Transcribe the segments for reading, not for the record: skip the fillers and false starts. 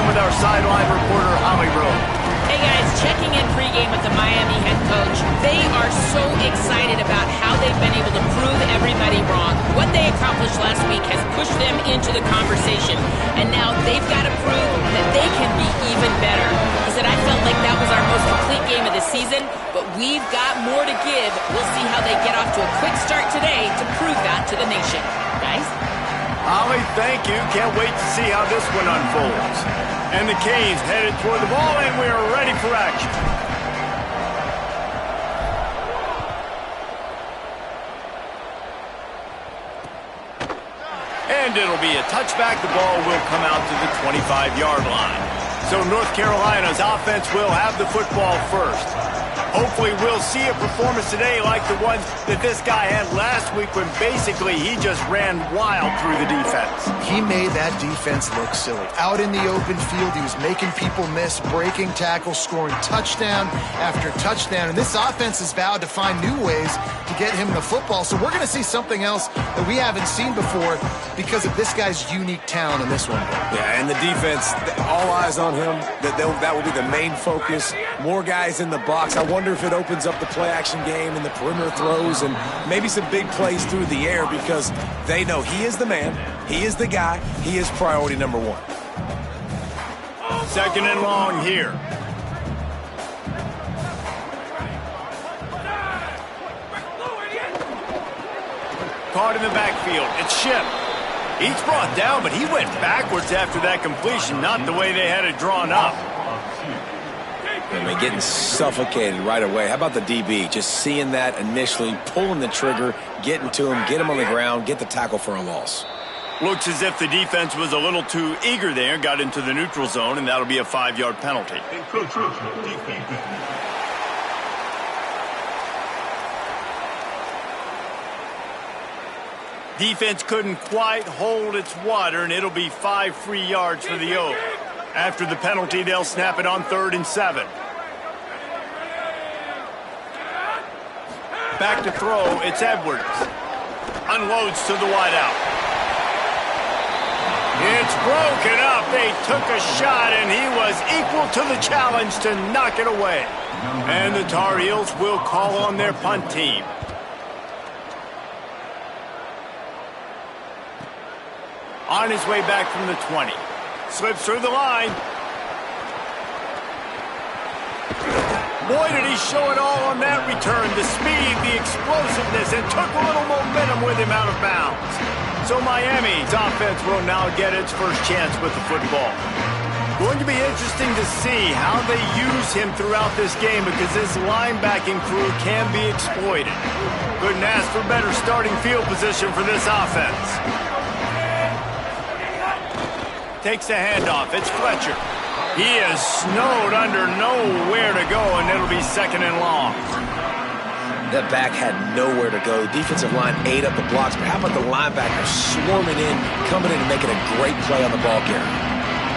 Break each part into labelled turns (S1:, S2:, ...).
S1: in with our sideline reporter, Holly Rowe.
S2: Hey guys, checking in pregame with the Miami head coach. They are so excited about how they've been able to prove everybody wrong. What they accomplished last week has pushed them into the conversation, and now they've got to prove that they can be even better. He said, I felt like that was our most complete game of the season, but we've got more to give. We'll see how they get off to a quick start today to prove that to the nation. Guys?
S1: Holly, thank you. Can't wait to see how this one unfolds. And the Canes headed toward the ball, and we are ready for action. And it'll be a touchback. The ball will come out to the 25-yard line. So North Carolina's offense will have the football first. Hopefully we'll see a performance today like the ones that this guy had last week when basically he just ran wild through the defense.
S3: He made that defense look silly. Out in the open field, he was making people miss, breaking tackles, scoring touchdown after touchdown. And this offense has vowed to find new ways to get him the football. So we're going to see something else that we haven't seen before because of this guy's unique talent in this one.
S4: Yeah, and the defense, all eyes on him. That will be the main focus. More guys in the box. I wonder if it opens up the play-action game and the perimeter throws and maybe some big plays through the air because they know he is the man, he is the guy, he is priority number one.
S1: Second and long here. Caught in the backfield. It's Ship. He's brought down, but he went backwards after that completion, not the way they had it drawn up.
S4: I mean, getting suffocated right away. How about the DB? Just seeing that initially, pulling the trigger, getting to him, get him on the ground, get the tackle for a loss.
S1: Looks as if the defense was a little too eager there, got into the neutral zone, and that'll be a 5-yard penalty. Defense couldn't quite hold its water, and it'll be 5 free yards for the Oak. After the penalty, they'll snap it on 3rd and 7. Back to throw, it's Edwards. Unloads to the wideout. It's broken up. They took a shot, and he was equal to the challenge to knock it away. And the Tar Heels will call on their punt team. On his way back from the 20. Slips through the line. Boy, did he show it all on that return. The speed, the explosiveness, and took a little momentum with him out of bounds. So Miami's offense will now get its first chance with the football. Going to be interesting to see how they use him throughout this game because this linebacking crew can be exploited. Couldn't ask for better starting field position for this offense. Takes a handoff. It's Fletcher. He is snowed under, nowhere to go, and it'll be 2nd and long.
S4: That back had nowhere to go. The defensive line ate up the blocks, but how about the linebacker swarming in, coming in and making a great play on the ball carrier?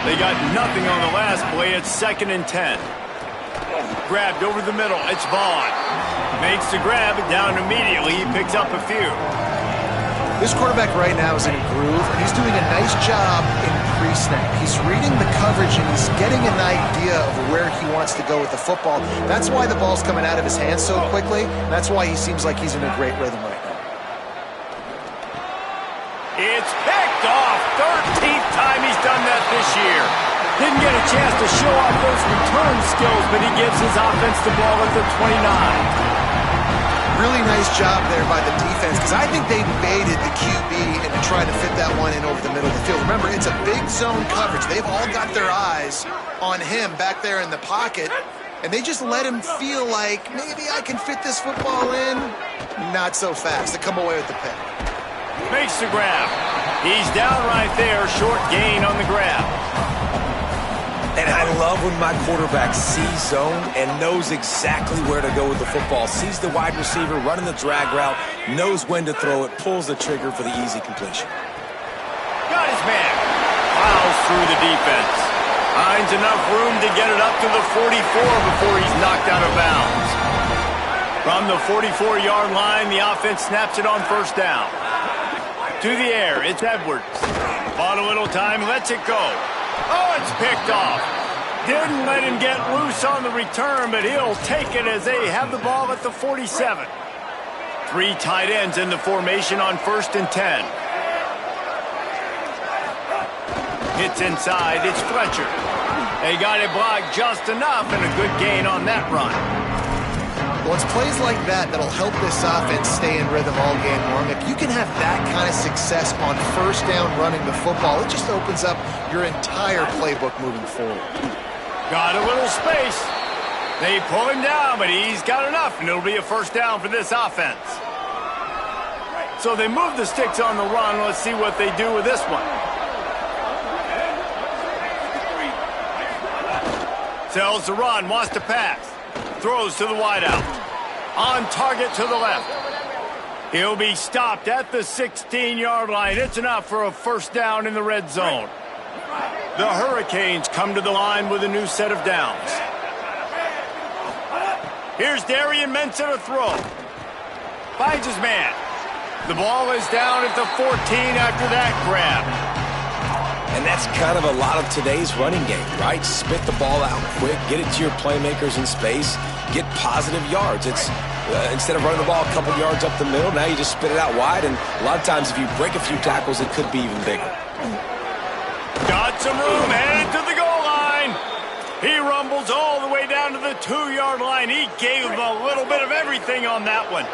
S1: They got nothing on the last play. It's 2nd and 10. Grabbed over the middle. It's Vaughn. Makes the grab, down immediately. He picks up a few.
S3: This quarterback right now is in a groove, and he's doing a nice job in pre-snap. He's reading the coverage, and he's getting an idea of where he wants to go with the football. That's why the ball's coming out of his hands so quickly. That's why he seems like he's in a great rhythm right now.
S1: It's picked off. 13th time he's done that this year. Didn't get a chance to show off those return skills, but he gives his offense the ball at the 29.
S3: Really nice job there by the defense because I think they baited the QB and tried to fit that one in over the middle of the field. Remember, it's a big zone coverage. They've all got their eyes on him back there in the pocket, and they just let him feel like maybe I can fit this football in. Not so fast. They come away with the pick.
S1: Makes the grab. He's down right there. Short gain on the grab.
S4: And I love when my quarterback sees zone and knows exactly where to go with the football. Sees the wide receiver running the drag route, knows when to throw it, pulls the trigger for the easy completion.
S1: Got his man. Plows through the defense. Finds enough room to get it up to the 44 before he's knocked out of bounds. From the 44-yard line, the offense snaps it on 1st down. To the air, it's Edwards. Bought a little time, lets it go. Oh, it's picked off. Didn't let him get loose on the return, but he'll take it as they have the ball at the 47. 3 tight ends in the formation on 1st and 10. Hits inside, it's Fletcher. They got it blocked just enough and a good gain on that run.
S3: Well, it's plays like that that'll help this offense stay in rhythm all game long. If you can have that kind of success on 1st down running the football, it just opens up your entire playbook moving forward.
S1: Got a little space. They pull him down, but he's got enough, and it'll be a 1st down for this offense. So they move the sticks on the run. Let's see what they do with this one. Sells the run, wants to pass. Throws to the wideout. On target to the left. He'll be stopped at the 16-yard line. It's enough for a 1st down in the red zone. The Hurricanes come to the line with a new set of downs. Here's Darian Mensah to throw. Finds his man. The ball is down at the 14 after that grab.
S4: And that's kind of a lot of today's running game, right? Spit the ball out quick, get it to your playmakers in space, get positive yards. It's instead of running the ball a couple yards up the middle, now you just spit it out wide, and a lot of times if you break a few tackles, it could be even bigger.
S1: Got some room, headed to the goal line. He rumbles all the way down to the 2-yard line. He gave him a little bit of everything on that one.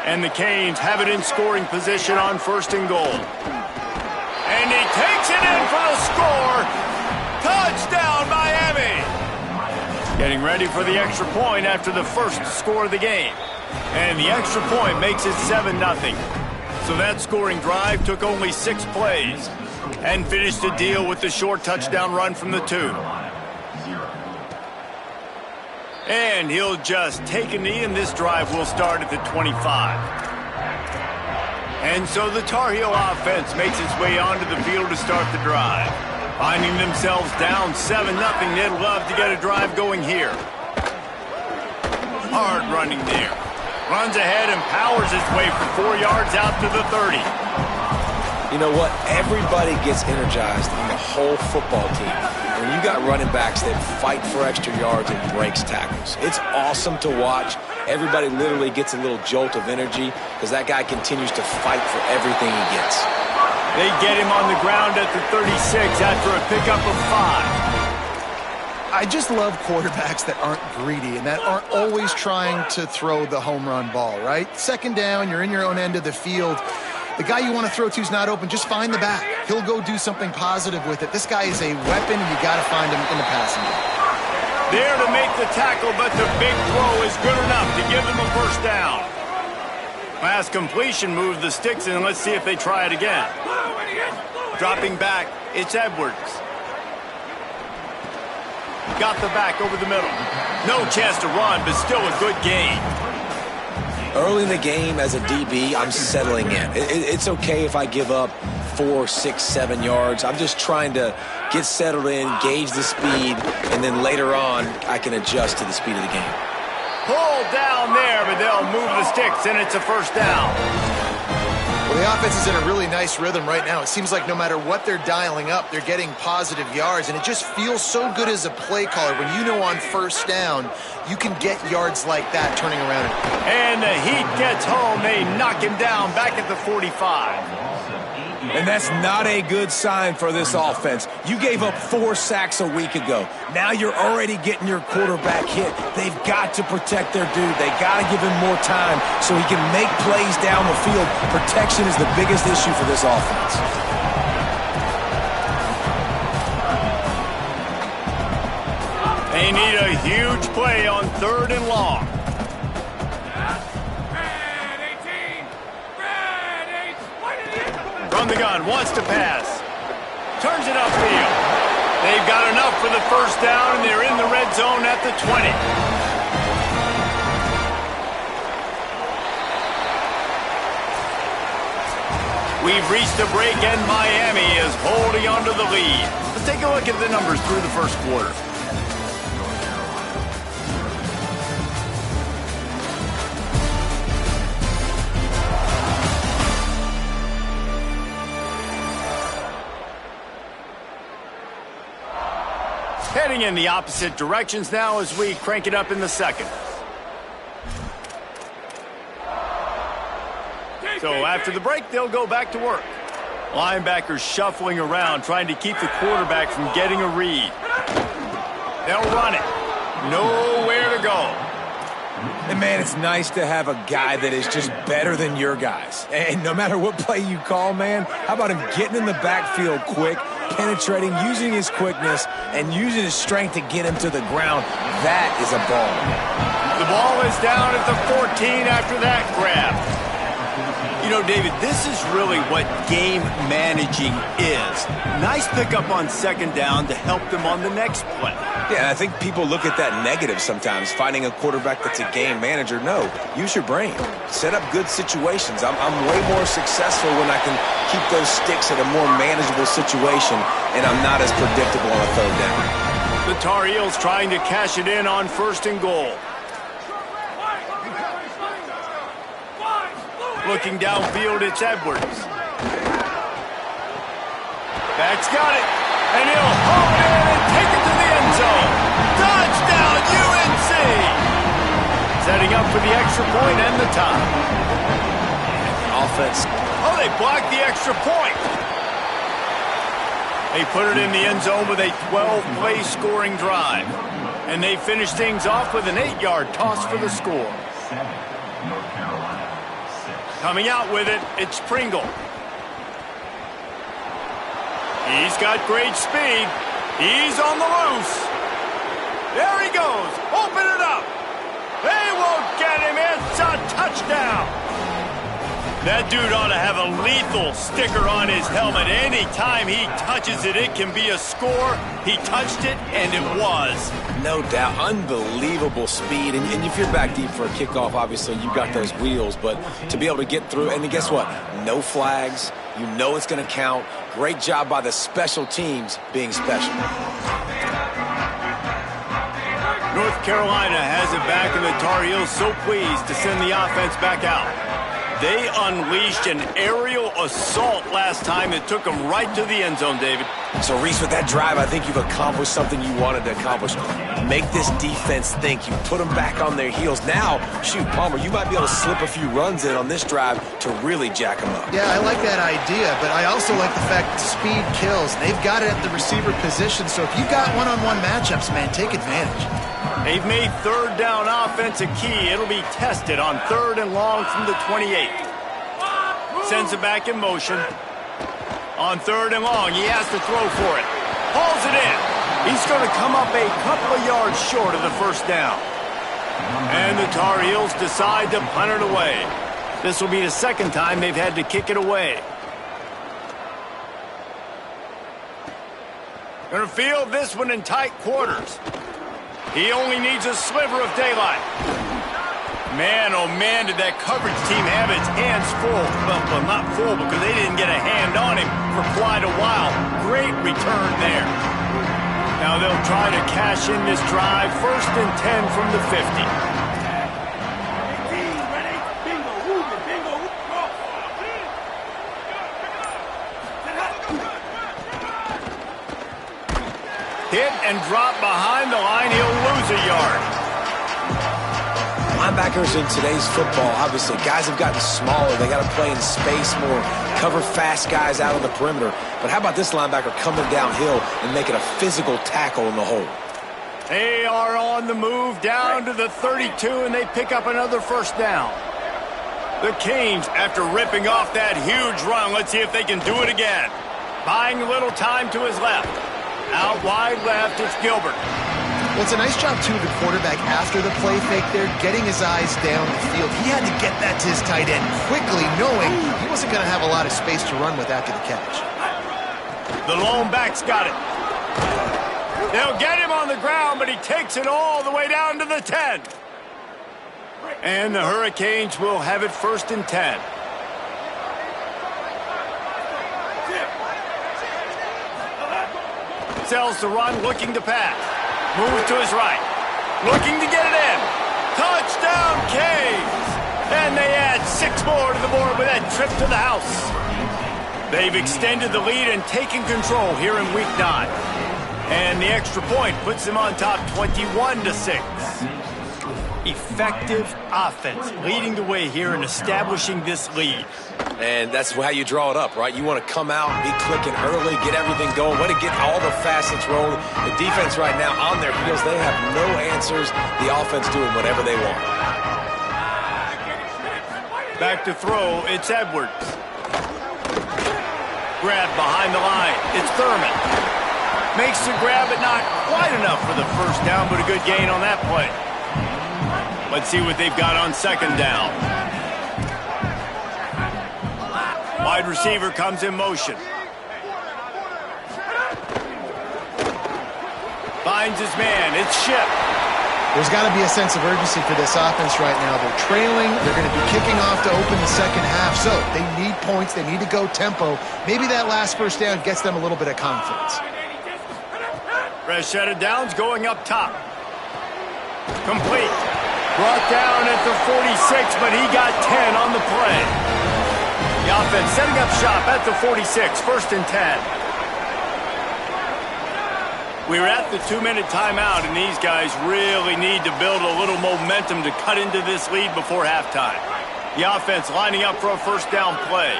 S1: And the Canes have it in scoring position on 1st and goal. And he takes it in for the score. Touchdown, Miami. Getting ready for the extra point after the first score of the game. And the extra point makes it 7-0. So that scoring drive took only 6 plays and finished the deal with the short touchdown run from the 2. And he'll just take a knee, and this drive will start at the 25. And so the Tar Heel offense makes its way onto the field to start the drive. Finding themselves down 7-0, they'd love to get a drive going here. Hard running there. Runs ahead and powers his way for 4 yards out to the 30.
S4: You know what? Everybody gets energized on the whole football team. When you got running backs that fight for extra yards and breaks tackles, it's awesome to watch. Everybody literally gets a little jolt of energy because that guy continues to fight for everything he gets.
S1: They get him on the ground at the 36 after a pickup of 5.
S3: I just love quarterbacks that aren't greedy and that aren't always trying to throw the home run ball, right? 2nd down, you're in your own end of the field. The guy you want to throw to is not open. Just find the back. He'll go do something positive with it. This guy is a weapon, and you got to find him in the passing game.
S1: There to make the tackle, but the big throw is good enough to give them a 1st down. Last completion moved the sticks, and let's see if they try it again. Dropping back, it's Edwards. Got the back over the middle. No chance to run, but still a good gain.
S4: Early in the game as a DB, I'm settling in. It's okay if I give up 4, 6, 7 yards. I'm just trying to get settled in, gauge the speed, and then later on, I can adjust to the speed of the game.
S1: Pulled down there, but they'll move the sticks, and it's a 1st down.
S3: Well, the offense is in a really nice rhythm right now. It seems like no matter what they're dialing up, they're getting positive yards, and it just feels so good as a play caller when you know on 1st down you can get yards like that turning around.
S1: And the heat gets home. They knock him down back at the 45.
S4: And that's not a good sign for this offense. You gave up 4 sacks a week ago. Now you're already getting your quarterback hit. They've got to protect their dude. They got to give him more time so he can make plays down the field. Protection is the biggest issue for this offense.
S1: They need a huge play on 3rd and long. From the gun, wants to pass. Turns it upfield. They've got enough for the 1st down, and they're in the red zone at the 20. We've reached a break, and Miami is holding on to the lead. Let's take a look at the numbers through the 1st quarter. Heading in the opposite directions now as we crank it up in the second. So after the break, they'll go back to work. Linebackers shuffling around, trying to keep the quarterback from getting a read. They'll run it. Nowhere to go.
S4: And, man, it's nice to have a guy that is just better than your guys. And no matter what play you call, man, how about him getting in the backfield quick, penetrating, using his quickness, and using his strength to get him to the ground? That is a ball.
S1: The ball is down at the 14 after that grab. You know, David, this is really what game managing is. Nice pickup on second down to help them on the next play.
S4: Yeah, I think people look at that negative sometimes, finding a quarterback that's a game manager. No, use your brain. Set up good situations. I'm way more successful when I can keep those sticks at a more manageable situation, and I'm not as predictable on a third down.
S1: The Tar Heels trying to cash it in on 1st and goal. Looking downfield, it's Edwards. Back's got it, and he'll haul it in and take it to the end zone. Touchdown, UNC! Setting up for the extra point and the tie.
S4: Offense.
S1: Oh, they blocked the extra point. They put it in the end zone with a 12-play scoring drive. And they finish things off with an 8-yard toss for the score. Coming out with it, it's Pringle. He's got great speed. He's on the loose. There he goes. Open it up. They won't get him. It's a touchdown. That dude ought to have a lethal sticker on his helmet. Anytime he touches it, it can be a score. He touched it, and it was.
S4: No doubt. Unbelievable speed. And if you're back deep for a kickoff, obviously you've got those wheels. But to be able to get through, and guess what? No flags. You know it's going to count. Great job by the special teams being special.
S1: North Carolina has it back, and the Tar Heels so pleased to send the offense back out. They unleashed an aerial assault last time that took them right to the end zone, David.
S4: So, Reese, with that drive, I think you've accomplished something you wanted to accomplish. Make this defense think. You put them back on their heels. Now, shoot, Palmer, you might be able to slip a few runs in on this drive to really jack them up.
S3: Yeah, I like that idea, but I also like the fact that speed kills. They've got it at the receiver position, so if you've got one-on-one matchups, man, take advantage.
S1: They've made third down offense a key. It'll be tested on 3rd and long from the 28. Sends it back in motion. On 3rd and long, he has to throw for it. Hauls it in. He's going to come up a couple of yards short of the first down. And the Tar Heels decide to punt it away. This will be the second time they've had to kick it away. Going to field this one in tight quarters. He only needs a sliver of daylight. Man, oh man, did that coverage team have its hands full. Well, not full because they didn't get a hand on him for quite a while. Great return there. Now they'll try to cash in this drive. 1st and 10 from the 50. Hit and drop behind the line. He'll lose a yard.
S4: Linebackers in today's football, obviously, guys have gotten smaller. They got to play in space more, cover fast guys out on the perimeter. But how about this linebacker coming downhill and making a physical tackle in the hole?
S1: They are on the move down to the 32, and they pick up another first down. The Canes, after ripping off that huge run, let's see if they can do it again. Buying a little time to his left. Out wide left, it's Gilbert.
S3: Well, it's a nice job, too, of the quarterback after the play fake there, getting his eyes down the field. He had to get that to his tight end quickly, knowing he wasn't going to have a lot of space to run with after the catch.
S1: The lone back's got it. They'll get him on the ground, but he takes it all the way down to the 10. And the Hurricanes will have it 1st and 10. Sells to run, looking to pass. Moves to his right. Looking to get it in. Touchdown, Canes! And they add 6 more to the board with that trip to the house. They've extended the lead and taken control here in Week 9. And the extra point puts them on top 21-6. Effective offense leading the way here in establishing this lead.
S4: And that's how you draw it up, right? You want to come out, be clicking early, get everything going, want to get all the facets rolling. The defense right now on their heels, they have no answers. The offense doing whatever they want.
S1: Back to throw, it's Edwards. Grab behind the line, it's Thurman. Makes the grab, but not quite enough for the first down, but a good gain on that play. Let's see what they've got on second down. Wide receiver comes in motion. Finds his man. It's Ship.
S3: There's got to be a sense of urgency for this offense right now. They're trailing. They're going to be kicking off to open the second half. So they need points. They need to go tempo. Maybe that last first down gets them a little bit of confidence.
S1: Fresh set of downs going up top. Complete. Brought down at the 46, but he got 10 on the play. The offense setting up shop at the 46, first and 10. We're at the 2-minute timeout, and these guys really need to build a little momentum to cut into this lead before halftime. The offense lining up for a first down play.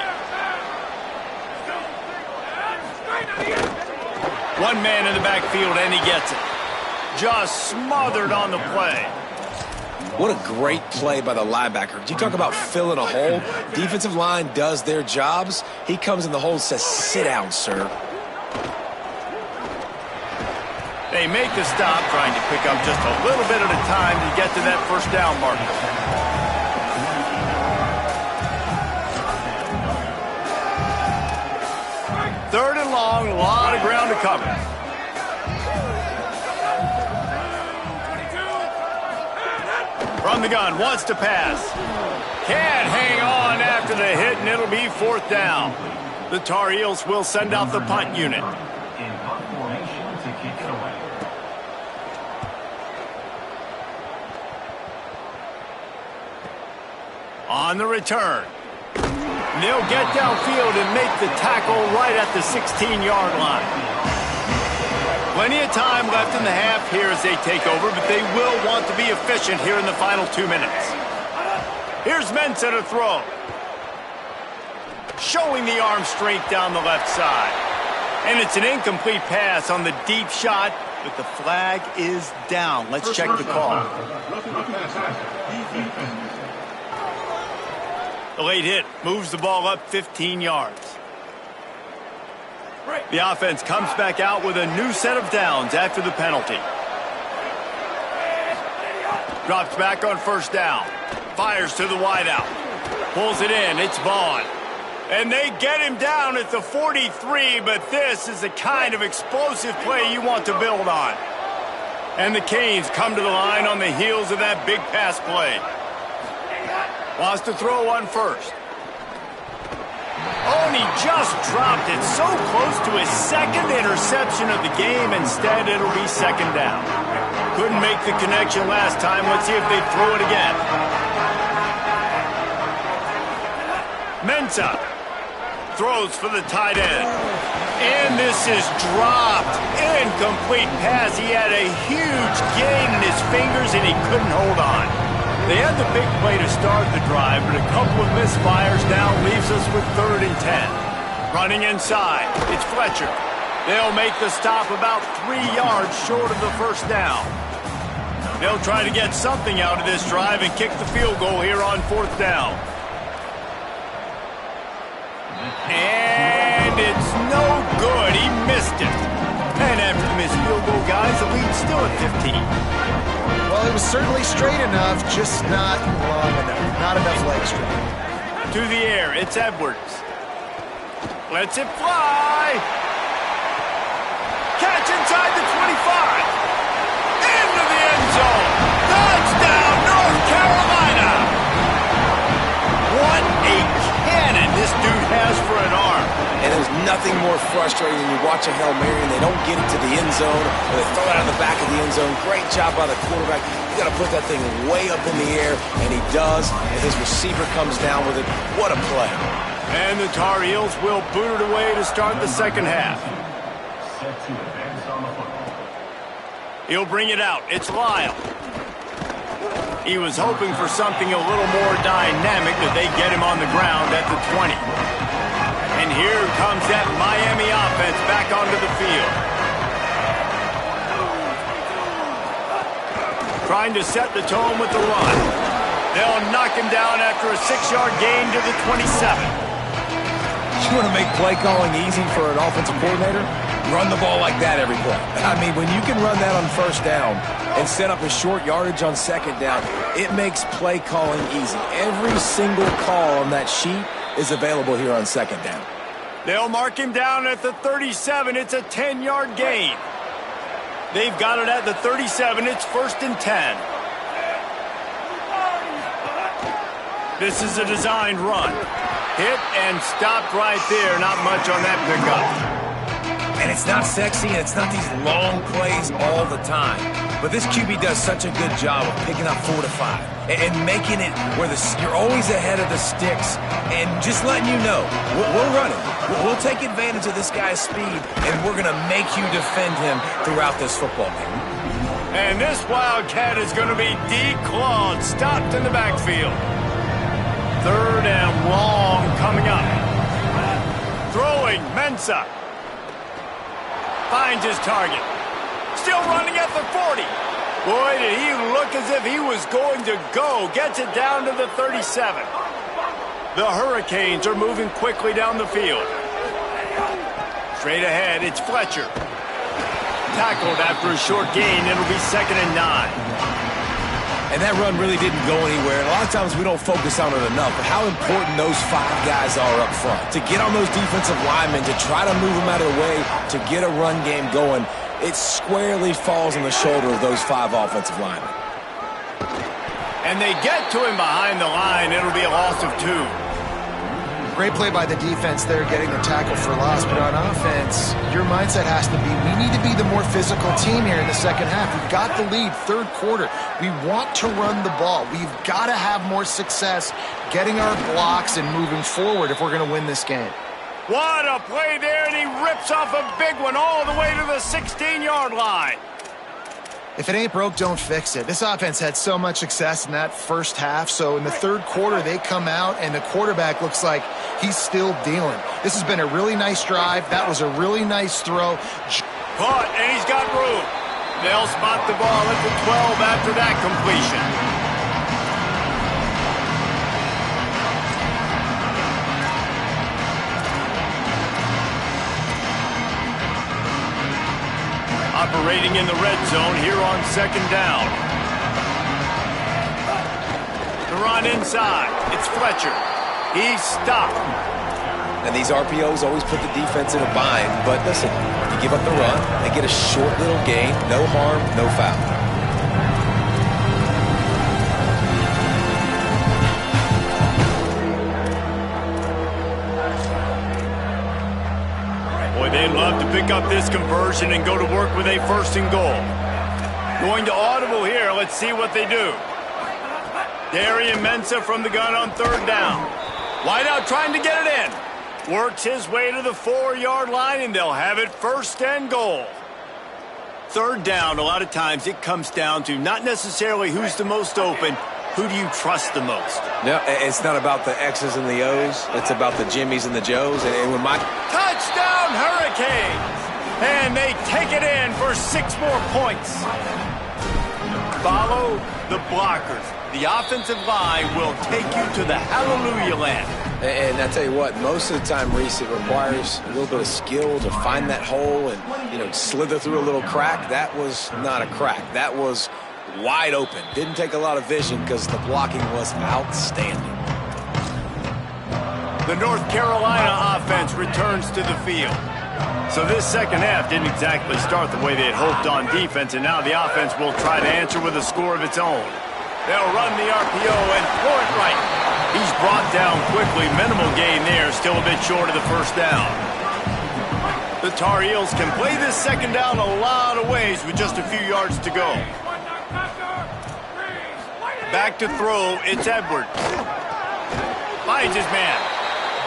S1: One man in the backfield, and he gets it. Just smothered on the play.
S4: What a great play by the linebacker. You talk about filling a hole. Defensive line does their jobs. He comes in the hole and says, sit down, sir.
S1: They make the stop, trying to pick up just a little bit at a time to get to that first down marker. Third and long, a lot of ground to cover. From the gun, wants to pass. Can't hang on after the hit, and it'll be fourth down. The Tar Heels will send out the punt unit. On the return. They'll get downfield and make the tackle right at the 16-yard line. Plenty of time left in the half here as they take over, but they will want to be efficient here in the final 2 minutes. Here's Mensah to throw. Showing the arm strength down the left side. And it's an incomplete pass on the deep shot, but the flag is down. Let's check the call. The late hit moves the ball up 15 yards. The offense comes back out with a new set of downs after the penalty. Drops back on first down. Fires to the wideout. Pulls it in. It's Vaughn. And they get him down at the 43, but this is the kind of explosive play you want to build on. And the Canes come to the line on the heels of that big pass play. Wants to throw on first. Oh, and he just dropped it so close to his second interception of the game. Instead, it'll be second down. Couldn't make the connection last time. Let's see if they throw it again. Mensah throws for the tight end. And this is dropped. Incomplete pass. He had a huge gain in his fingers, and he couldn't hold on. They had the big play to start the drive, but a couple of misfires now leaves us with 3rd and 10. Running inside, it's Fletcher. They'll make the stop about 3 yards short of the first down. They'll try to get something out of this drive and kick the field goal here on 4th down. And it's no good. He missed it. And after the missed field goal, guys, the lead's still at 15.
S3: Well, it was certainly straight enough, just not long enough. Not enough leg strength.
S1: To the air, it's Edwards. Lets it fly. Catch inside the 25. Into the end zone. Touchdown, North Carolina. What a cannon this dude has for an arm.
S4: And there's nothing more frustrating than you watch a Hail Mary and they don't get it to the end zone, or they throw it out of the back of the end zone. Great job by the quarterback. You got to put that thing way up in the air, and he does, and his receiver comes down with it. What a play.
S1: And the Tar Heels will boot it away to start the second half. He'll bring it out. It's Lyle. He was hoping for something a little more dynamic, but they get him on the ground at the 20. And here comes that Miami offense back onto the field. Trying to set the tone with the run. They'll knock him down after a 6-yard gain to the 27.
S4: You want to make play calling easy for an offensive coordinator? Run the ball like that every play. I mean, when you can run that on first down and set up a short yardage on second down, it makes play calling easy. Every single call on that sheet is available here on second down.
S1: They'll mark him down at the 37. It's a 10-yard gain. They've got it at the 37. It's 1st and 10. This is a designed run. Hit and stopped right there. Not much on that pickup.
S4: And it's not sexy, and it's not these long plays all the time. But this QB does such a good job of picking up 4 to 5 and making it where you're always ahead of the sticks and just letting you know, we're running. We'll take advantage of this guy's speed, and we're going to make you defend him throughout this football game.
S1: And this Wildcat is going to be declawed, stopped in the backfield. 3rd and long coming up. Throwing, Mensah. Finds his target. Still running at the 40. Boy, did he look as if he was going to go. Gets it down to the 37. The Hurricanes are moving quickly down the field. Straight ahead, it's Fletcher. Tackled after a short gain. It'll be 2nd and 9.
S4: And that run really didn't go anywhere. And a lot of times we don't focus on it enough, but how important those 5 guys are up front. To get on those defensive linemen, to try to move them out of the way, to get a run game going, it squarely falls on the shoulder of those 5 offensive linemen.
S1: And they get to him behind the line. It'll be a loss of 2.
S3: Great play by the defense there, getting the tackle for loss. But on offense, your mindset has to be, we need to be the more physical team here in the second half. We've got the lead, 3rd quarter. We want to run the ball. We've got to have more success getting our blocks and moving forward if we're going to win this game.
S1: What a play there, and he rips off a big one all the way to the 16-yard line.
S3: If it ain't broke, don't fix it. This offense had so much success in that first half, so in the 3rd quarter, they come out, and the quarterback looks like he's still dealing. This has been a really nice drive. That was a really nice throw.
S1: Caught, and he's got room. They'll spot the ball at the 12 after that completion. Operating in the red zone here on 2nd down. The run inside. It's Fletcher. He's stopped.
S4: And these RPOs always put the defense in a bind. But listen, you give up the run, they get a short little gain. No harm, no foul.
S1: They'd love to pick up this conversion and go to work with a 1st and goal. Going to audible here. Let's see what they do. Darian Mensah from the gun on 3rd down. Wideout trying to get it in. Works his way to the 4-yard line, and they'll have it 1st and goal. 3rd down, a lot of times it comes down to not necessarily who's the most open, who do you trust the most?
S4: No, it's not about the X's and the O's. It's about the Jimmies and the Joes. And when my
S1: touchdown Hurricanes! And they take it in for 6 more points. Follow the blockers. The offensive line will take you to the hallelujah land.
S4: And I tell you what, most of the time, Reese, it requires a little bit of skill to find that hole and, slither through a little crack. That was not a crack. That was wide open. Didn't take a lot of vision because the blocking was outstanding.
S1: The North Carolina offense returns to the field. So this second half didn't exactly start the way they had hoped on defense, and now the offense will try to answer with a score of its own. They'll run the RPO and throw it right. He's brought down quickly. Minimal gain there, still a bit short of the 1st down. The Tar Heels can play this second down a lot of ways with just a few yards to go. Back to throw, it's Edwards. Finds his man.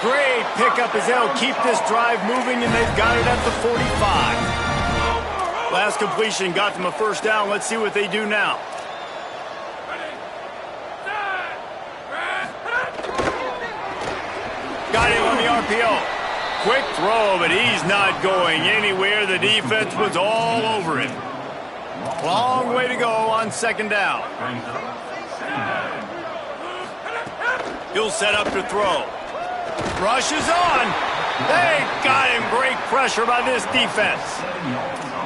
S1: Great pickup as they'll keep this drive moving, and they've got it at the 45. pass completion got them a first down. Let's see what they do now. Got him on the RPO. Quick throw, but he's not going anywhere. The defense was all over him. Long way to go on second down. He'll set up to throw. Rushes on. They got him. Great pressure by this defense.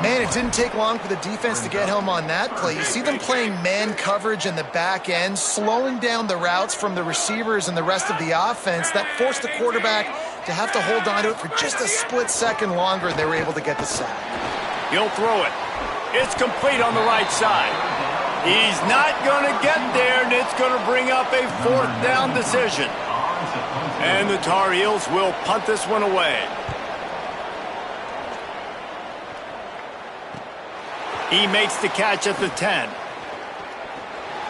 S3: Man, it didn't take long for the defense to get home on that play. You see them playing man coverage in the back end, slowing down the routes from the receivers and the rest of the offense. That forced the quarterback to have to hold on to it for just a split second longer, and they were able to get the sack.
S1: He'll throw it. It's complete on the right side. He's not going to get there, and it's going to bring up a fourth down decision. And the Tar Heels will punt this one away. He makes the catch at the 10.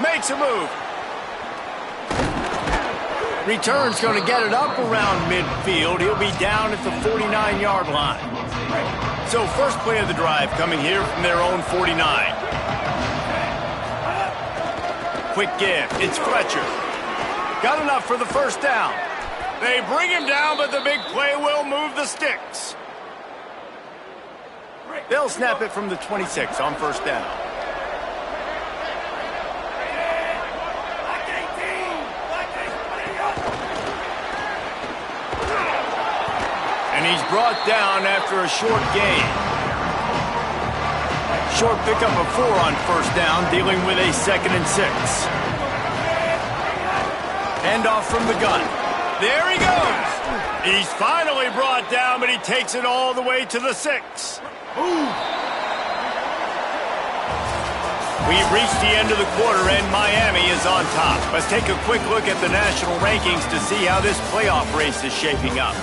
S1: Makes a move. Return's going to get it up around midfield. He'll be down at the 49-yard line. So first play of the drive coming here from their own 49. Quick give. It's Fletcher. Got enough for the first down. They bring him down, but the big play will move the sticks. They'll snap it from the 26 on first down. And he's brought down after a short gain. Short pickup of 4 on first down, dealing with a 2nd and 6. Handoff from the gun. There he goes. He's finally brought down, but he takes it all the way to the 6. We've reached the end of the quarter, and Miami is on top. Let's take a quick look at the national rankings to see how this playoff race is shaping up.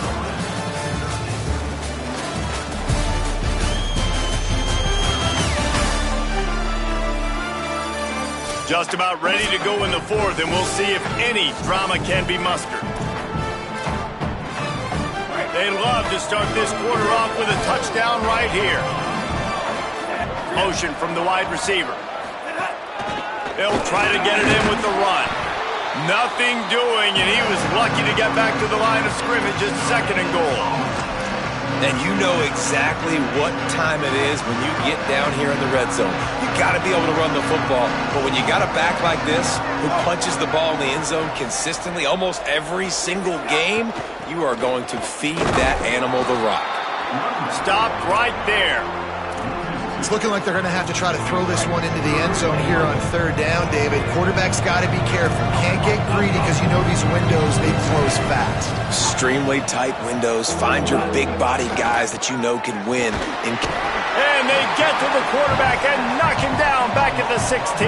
S1: Just about ready to go in the fourth, and we'll see if any drama can be mustered. They love to start this quarter off with a touchdown right here. Motion from the wide receiver. They'll try to get it in with the run. Nothing doing, and he was lucky to get back to the line of scrimmage at 2nd and goal.
S4: And you know exactly what time it is when you get down here in the red zone. You got to be able to run the football. But when you got a back like this who punches the ball in the end zone consistently almost every single game, you are going to feed that animal the rock.
S1: Stopped right there.
S3: It's looking like they're going to have to try to throw this one into the end zone here on third down, David. Quarterback's got to be careful. Can't get greedy because you know these windows, they close fast.
S4: Extremely tight windows. Find your big body guys that you know can win.
S1: And they get to the quarterback and knock him down back at the 16.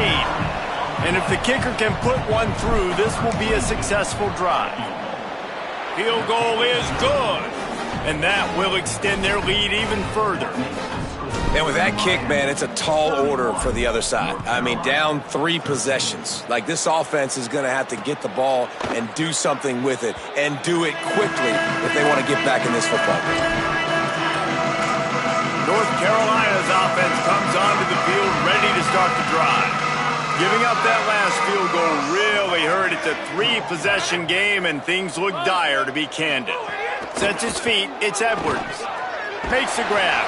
S1: And if the kicker can put one through, this will be a successful drive. Field goal is good. And that will extend their lead even further.
S4: And with that kick, man, it's a tall order for the other side. I mean, down 3 possessions. Like, this offense is going to have to get the ball and do something with it, and do it quickly if they want to get back in this football game.
S1: North Carolina's offense comes onto the field ready to start the drive. Giving up that last field goal really hurt. It's a 3-possession game, and things look dire, to be candid. Sets his feet. It's Edwards. Makes the grab.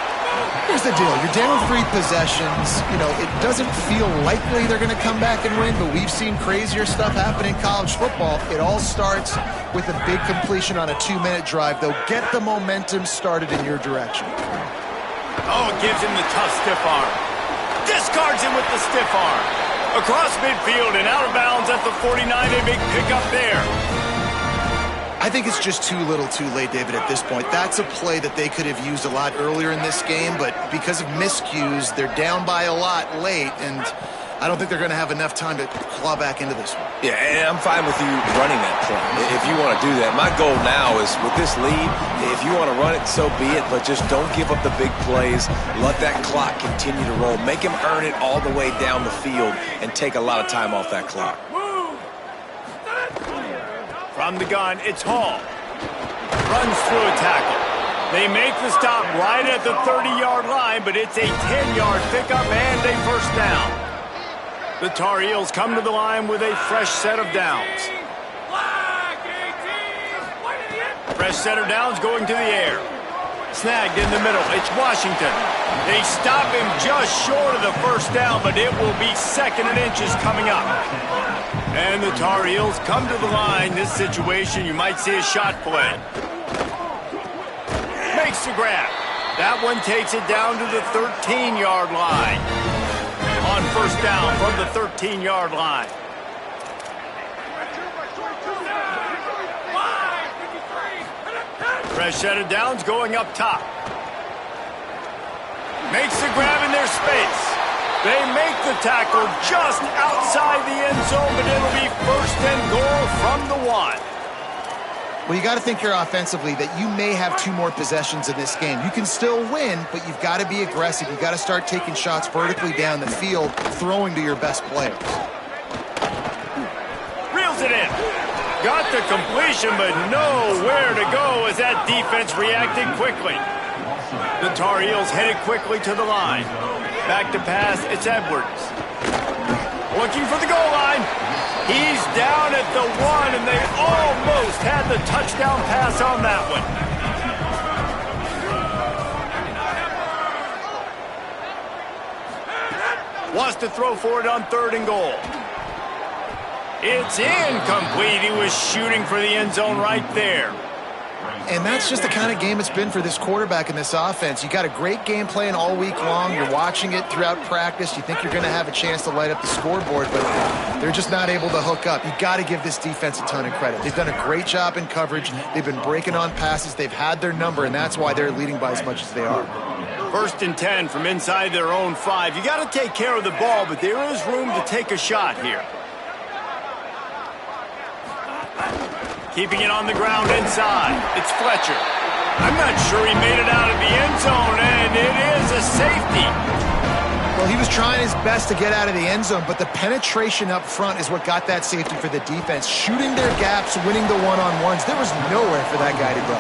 S3: Here's the deal. You're down 3 possessions. You know, it doesn't feel likely they're going to come back and win, but we've seen crazier stuff happen in college football. It all starts with a big completion on a 2-minute drive. They'll get the momentum started in your direction.
S1: Oh, it gives him the tough stiff arm. Discards him with the stiff arm. Across midfield and out of bounds at the 49. A big pickup there.
S3: I think it's just too little too late, David, at this point. That's a play that they could have used a lot earlier in this game, but because of miscues, they're down by a lot late, and I don't think they're going to have enough time to claw back into this one.
S4: Yeah, and I'm fine with you running that play if you want to do that. My goal now is with this lead, if you want to run it, so be it, but just don't give up the big plays. Let that clock continue to roll. Make him earn it all the way down the field and take a lot of time off that clock. From
S1: the gun, it's Hall. Runs through a tackle. They make the stop right at the 30-yard line, but it's a 10-yard pickup and a first down. The Tar Heels come to the line with a fresh set of downs. Fresh set of downs going to the air. Snagged in the middle. It's Washington. They stop him just short of the first down, but it will be second and inches coming up. And the Tar Heels come to the line. This situation, you might see a shot play. Makes the grab. That one takes it down to the 13-yard line. On first down from the 13-yard line. Fresh set of downs going up top. Makes the grab in their space. They make the tackle just outside the end zone, but it'll be first and goal from the 1.
S3: Well, you got to think here offensively that you may have 2 more possessions in this game. You can still win, but you've got to be aggressive. You've got to start taking shots vertically down the field, throwing to your best players.
S1: Reels it in. Got the completion, but nowhere to go as that defense reacted quickly. The Tar Heels headed quickly to the line. Back to pass, it's Edwards. Looking for the goal line. He's down at the 1, and they almost had the touchdown pass on that one. Wants to throw for it on 3rd and goal. It's incomplete. He was shooting for the end zone right there.
S3: And that's just the kind of game it's been for this quarterback in this offense. You got a great game plan all week long. You're watching it throughout practice. You think you're going to have a chance to light up the scoreboard, but they're just not able to hook up. You got to give this defense a ton of credit. They've done a great job in coverage. They've been breaking on passes. They've had their number, and that's why they're leading by as much as they are.
S1: 1st and 10 from inside their own 5. You got to take care of the ball, but there is room to take a shot here. Keeping it on the ground inside. It's Fletcher. I'm not sure he made it out of the end zone, and it is a safety.
S3: Well, he was trying his best to get out of the end zone, but the penetration up front is what got that safety for the defense. Shooting their gaps, winning the one-on-ones. There was nowhere for that guy to go.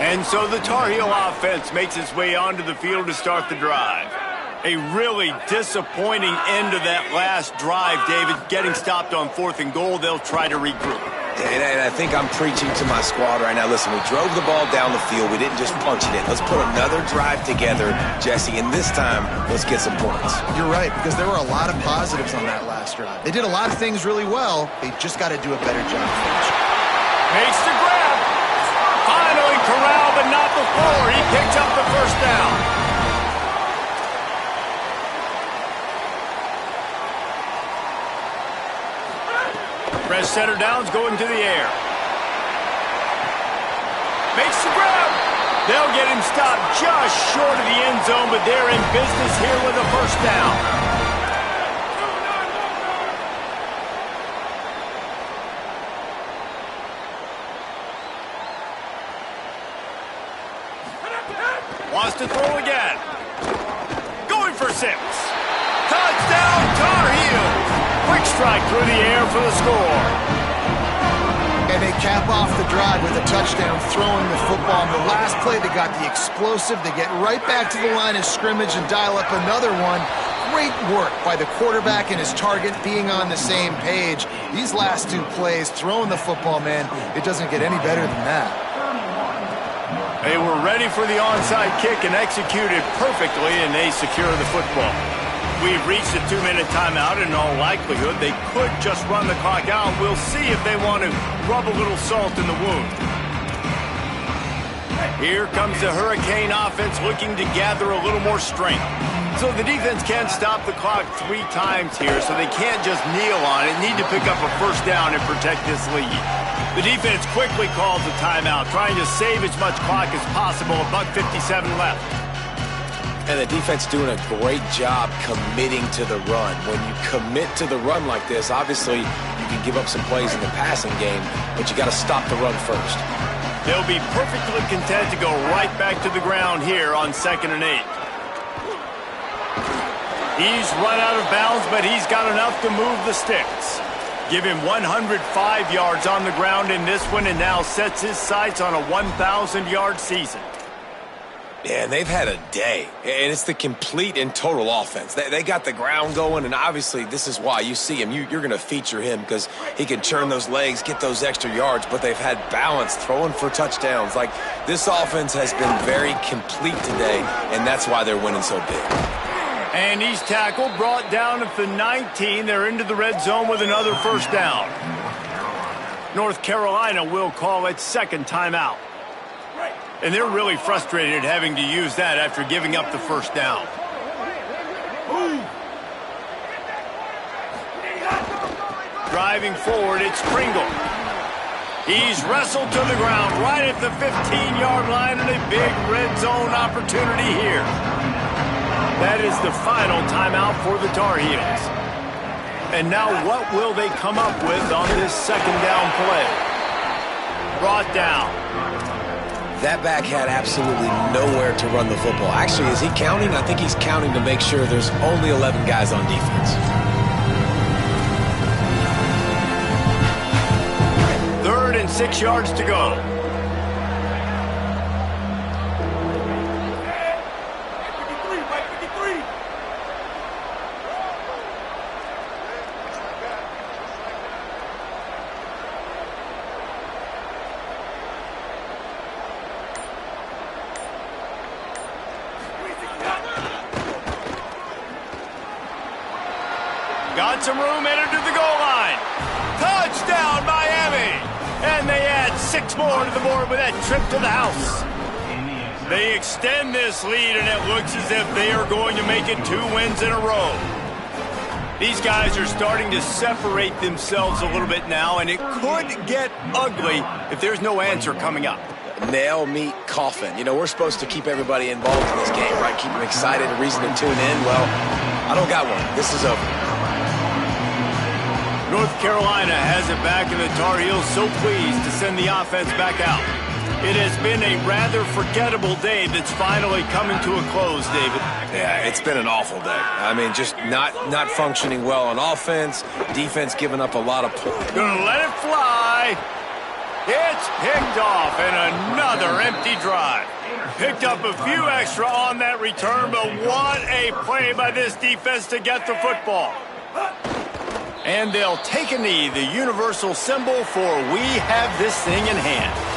S1: And so the Tar Heel offense makes its way onto the field to start the drive. A really disappointing end to that last drive, David. Getting stopped on 4th and goal, they'll try to regroup.
S4: And I think I'm preaching to my squad right now. Listen, we drove the ball down the field. We didn't just punch it in. Let's put another drive together, Jesse, and this time, let's get some points.
S3: You're right, because there were a lot of positives on that last drive. They did a lot of things really well. They just got to do a better job finishing.
S1: Makes the grab. Finally corralled, but not before. He picks up the first down. Fresh set of downs going to the air. Makes the grab. They'll get him stopped just short of the end zone, but they're in business here with a first down. Wants to throw again. Going for 6. Touchdown, Tar Heels. Quick strike through the air for the score.
S3: And they cap off the drive with a touchdown, throwing the football. On the last play, they got the explosive. They get right back to the line of scrimmage and dial up another one. Great work by the quarterback and his target being on the same page. These last 2 plays, throwing the football, man, it doesn't get any better than that.
S1: They were ready for the onside kick and executed perfectly, and they secure the football. We've reached a 2-minute timeout, and in all likelihood, they could just run the clock out. We'll see if they want to rub a little salt in the wound. Here comes the Hurricane offense looking to gather a little more strength. So the defense can't stop the clock 3 times here, so they can't just kneel on it. Need to pick up a first down and protect this lead. The defense quickly calls a timeout, trying to save as much clock as possible. $1:57 left.
S4: And the defense doing a great job committing to the run. When you commit to the run like this, obviously you can give up some plays in the passing game, but you got to stop the run first.
S1: They'll be perfectly content to go right back to the ground here on 2nd and 8. He's run out of bounds, but he's got enough to move the sticks. Give him 105 yards on the ground in this one and now sets his sights on a 1,000-yard season.
S4: Yeah, and they've had a day, and it's the complete and total offense. They got the ground going, and obviously this is why you see him. You're going to feature him because he can turn those legs, get those extra yards, but they've had balance, throwing for touchdowns. Like, this offense has been very complete today, and that's why they're winning so big.
S1: And he's tackled, brought down at the 19. They're into the red zone with another first down. North Carolina will call it second timeout. And they're really frustrated having to use that after giving up the first down. Driving forward, it's Pringle. He's wrestled to the ground right at the 15-yard line and a big red zone opportunity here. That is the final timeout for the Tar Heels. And now what will they come up with on this second down play? Brought down.
S4: That back had absolutely nowhere to run the football. Actually, is he counting? I think he's counting to make sure there's only 11 guys on defense.
S1: Third and 6 yards to go. Got some room, entered to the goal line. Touchdown, Miami! And they add 6 more to the board with that trip to the house. They extend this lead, and it looks as if they are going to make it 2 wins in a row. These guys are starting to separate themselves a little bit now, and it could get ugly if there's no answer coming up.
S4: Nail, meat, coffin. You know, we're supposed to keep everybody involved in this game, right? Keep them excited, a reason to tune in. Well, I don't got one. This is over.
S1: North Carolina has it back, and the Tar Heels so pleased to send the offense back out. It has been a rather forgettable day that's finally coming to a close, David.
S4: Yeah, it's been an awful day. I mean, just not functioning well on offense, defense giving up a lot of points.
S1: Gonna let it fly. It's picked off, and another empty drive. Picked up a few extra on that return, but what a play by this defense to get the football. And they'll take a knee, the universal symbol for we have this thing in hand.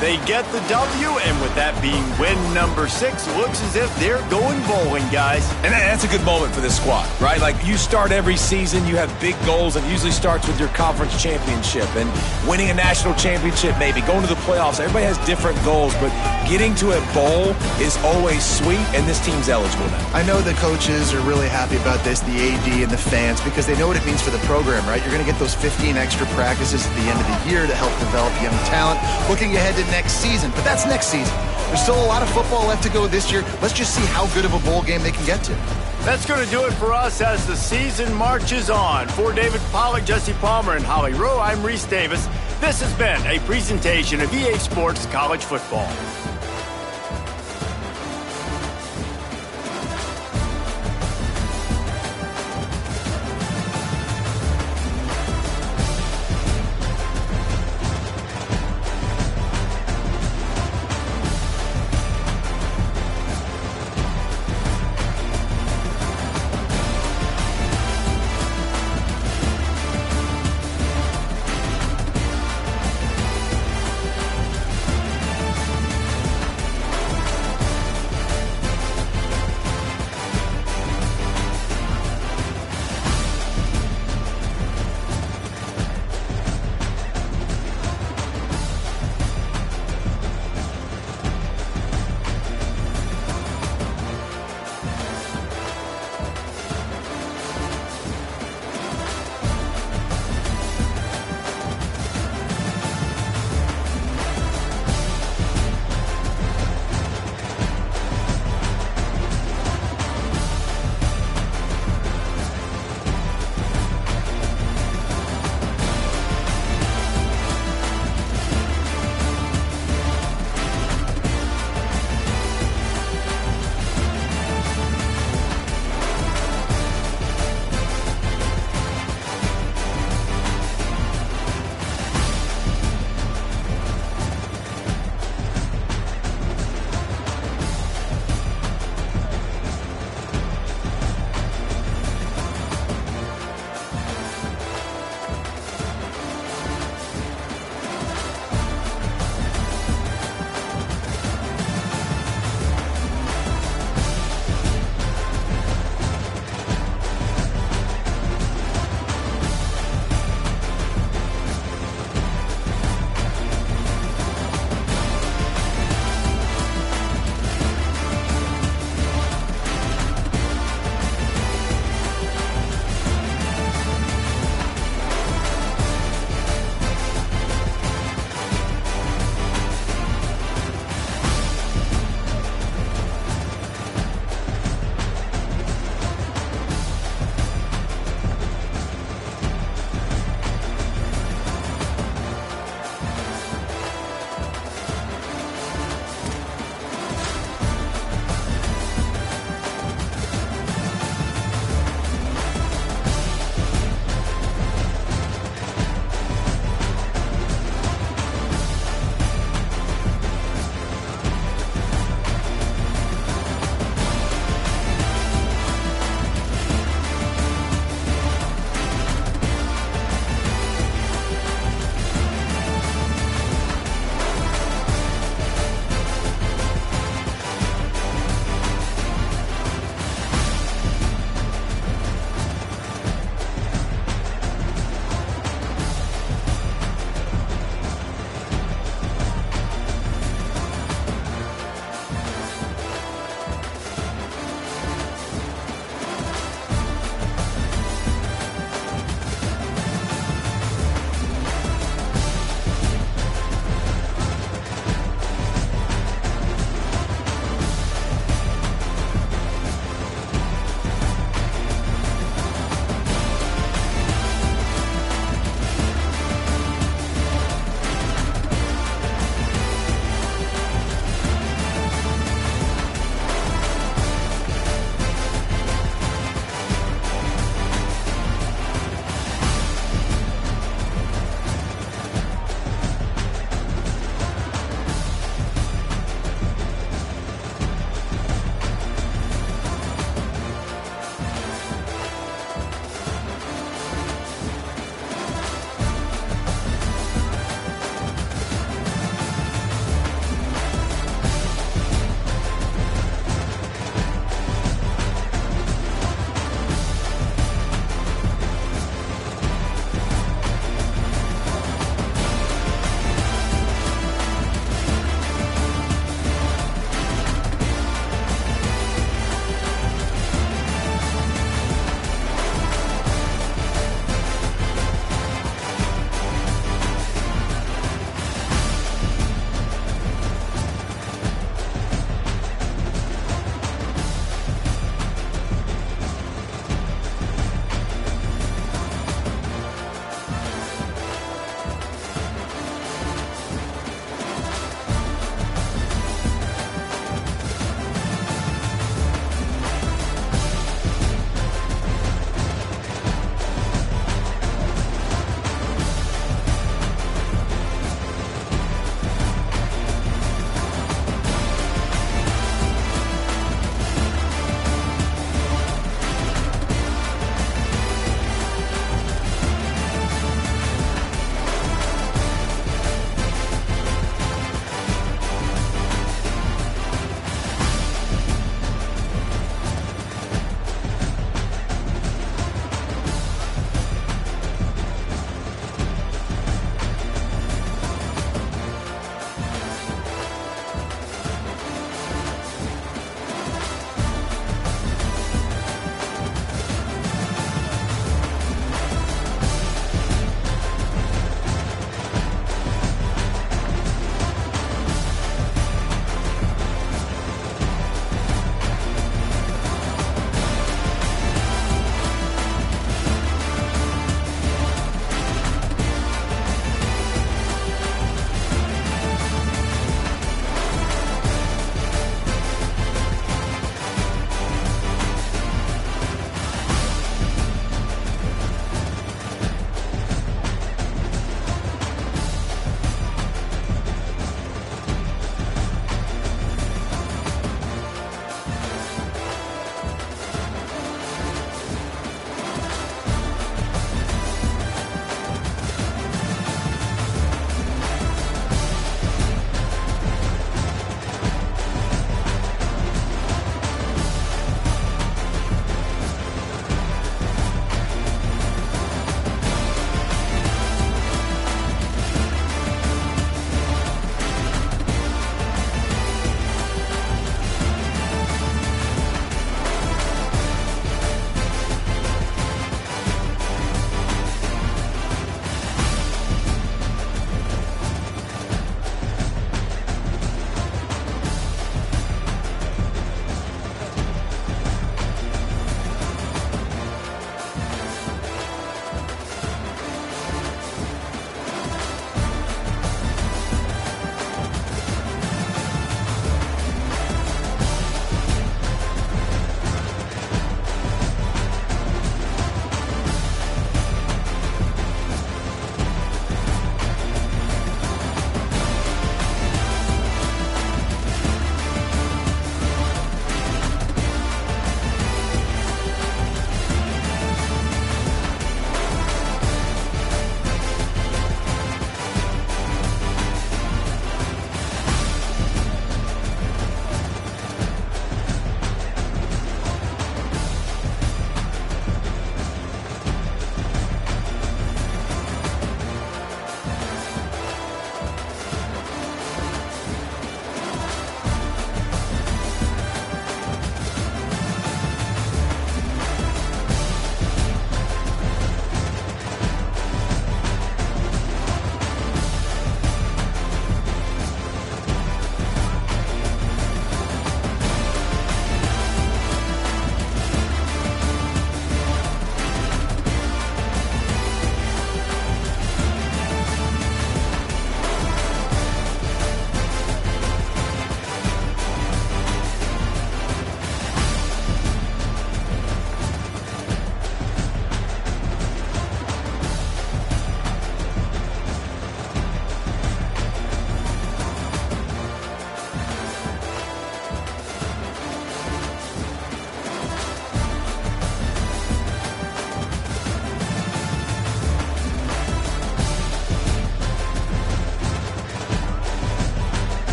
S1: They get the W, and with that being win number 6, looks as if they're going bowling, guys.
S4: And that's a good moment for this squad, right? Like, you start every season, you have big goals, and it usually starts with your conference championship and winning a national championship, maybe going to the playoffs. Everybody has different goals, but getting to a bowl is always sweet, and this team's eligible now.
S3: I know the coaches are really happy about this, the AD and the fans, because they know what it means for the program, right? You're going to get those 15 extra practices at the end of the year to help develop young talent. Looking ahead to next season, but that's next season. There's still a lot of football left to go this year. Let's just see how good of a bowl game they can get to.
S1: That's going to do it for us as the season marches on. For David Pollack, Jesse Palmer, and Holly Rowe, I'm Reese Davis. This has been a presentation of EA Sports College Football.